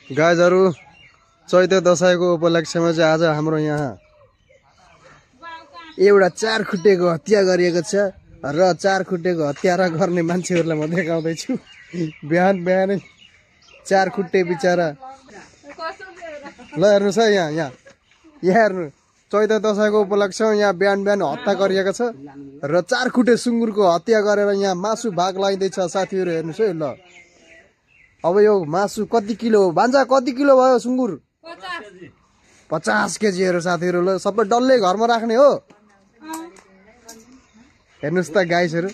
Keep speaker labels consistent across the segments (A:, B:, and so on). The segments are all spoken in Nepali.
A: गाइजहरु चैते दशैंको उपलक्ष्यमा चाहिँ आज हाम्रो यहाँ एउटा 4 खुट्टेको हत्या गरिएको छ र 4 खुट्टेको हत्यारा गर्ने मान्छेहरुलाई म देखाउँदै छु। बिहान बिहानै 4 खुट्टे बिचारा ल हेर्नुस् है यहाँ हेर्नु चैते दशैंको उपलक्ष्यमा यहाँ बिहान बिहान हत्या गरिएको छ र 4 खुट्टे सुँगुरको हत्या गरेर यहाँ मासु भाग लाइदै छ साथीहरु हेर्नुस् है ल। अब यो मासु कति किलो हो भान्जा कति किलो भयो सुँगुर 50 केजीहरु साथीहरु ल सबै डल्लै घरमा राख्ने हो। हेर्नुस् त गाइसहरु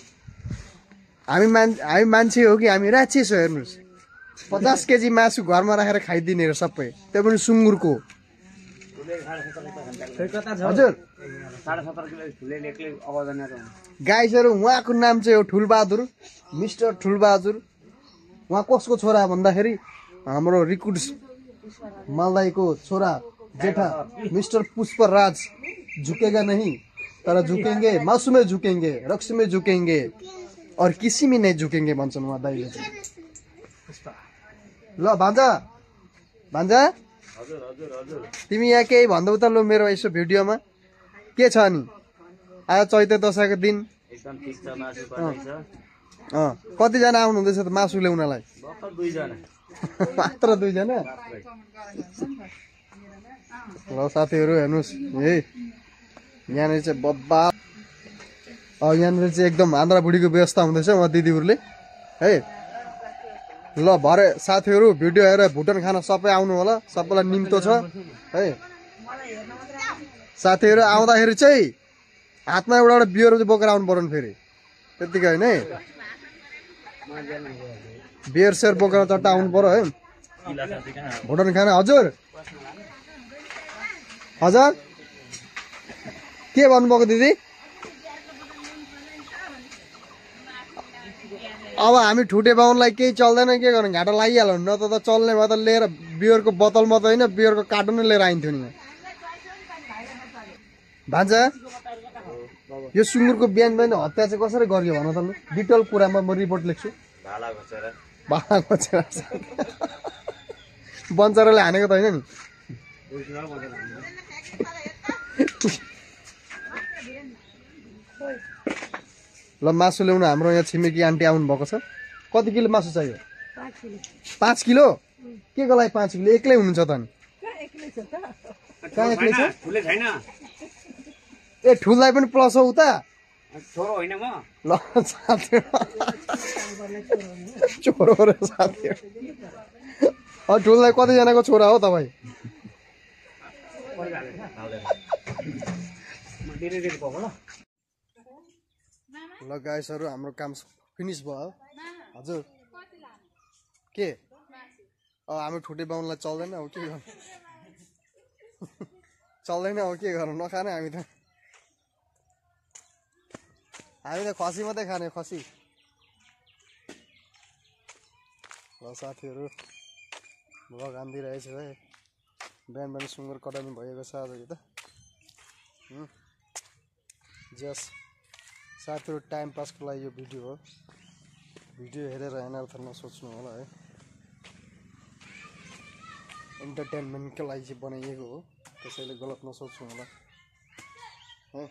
A: हामी मान्छे हो कि हामी राक्षस हो हेर्नुस् 50 केजी मासु घरमा राखेर खाइदिने हो सबै त्यो पनि सुँगुरको। हजुर गाइसहरु उहाँको नाम चाहिँ हो ठुलबहादुर मिस्टर ठुलबहादुर। उहाँ कसको छोरा भन्दाखेरि हाम्रो रिकुड मालदाईको छोरा जेठा मिस्टर पुष्पराज। झुकेगा नहीं तर झुकेंगे मासु में झुकेंगे रक्सी में झुकेंगे और किसी में नहीं झुकेंगे भन्छन् उहाँ दाइले। ल भान्जा भान्जा तिमी यहाँ केही भन्दै त ल मेरो यसो भिडियोमा के छ नि आज चैते दशैंको दिन
B: एकदम ठीक छ मासु बनाइछ।
A: कति जना आउनु हुँदैछ त मासु ल्याउनलाई?
B: भर्खर 2 जना
A: मात्र 2 जना। ल साथीहरु हेर्नुस् है यहाँनिर चाहिँ बब्बा यहाँनिर चाहिँ एकदम आन्द्रा बुढीको व्यवस्था हुँदैछ उहाँ दिदीहरुले है। ल भरे साथीहरु भिडियो हेरेर भुटन खाना सबै आउनु होला सबैलाई निम्तो छ है। साथीहरु आउँदाखेरि चाहिँ हातमा एउटा एउटा बियर बोकेर आउनु पर्यो फेरि त्यतिकै हैन है। बियर सेयर बोकेर चट्टा आउनु पर्यो है भुटन खाना। हजुर हजुर के भन्नुभएको दिदी? अब हामी ठुटे बाहुनलाई केही चल्दैन के गर्नु घाटा लागिहाल्यो न त चल्ने भए त लिएर बियरको बोतल मात्रै हैन बियरको कार्टुन लिएर आइन्थ्यो नि। भान्जा यो सुँगुरको बिहान बिहान हत्या चाहिँ कसरी गरियो भन त ल डिटेल कुरामा म रिपोर्ट लेख्छु। भाला खोजेर बन्चराले हानेको त हैन नि? ल मासु ल्याउन हाम्रो यहाँ छिमेकी आन्टी आउनु भएको छ। कति किलो मासु चाहियो? 5 किलो। के को लागि 5 किलो? एक्लै हुनुहुन्छ त नि? कहाँ एक्लै छ?
B: ठुले छैन
A: ए ठुललाई पनि प्लस हो उता
B: छोरो होइन म।
A: ल साथी छोरो र साथी ठुललाई कतिजनाको छोरा हो तपाईँ? ल गाइसहरु हाम्रो काम फिनिश भयो। हजुर के हामी ठुटे बाहुनलाई चल्दैन हो के गर्नु चल्दैन हो के गर्नु नखाने हामी त खसी मात्रै खाने खसी। ल साथीहरु भ्लग हान्दिरहेछ है बिहान बिहान सुँगुर कटाउनु भएको छ आज त जस साथीहरु टाइम पासको लागि यो भिडियो हो। भिडियो हेरेर अनर्थ नसोच्नु होला है इन्टरटेनमेन्टको लागि चाहिँ बनाइएको हो त्यसैले गलत नसोच्नु होला है।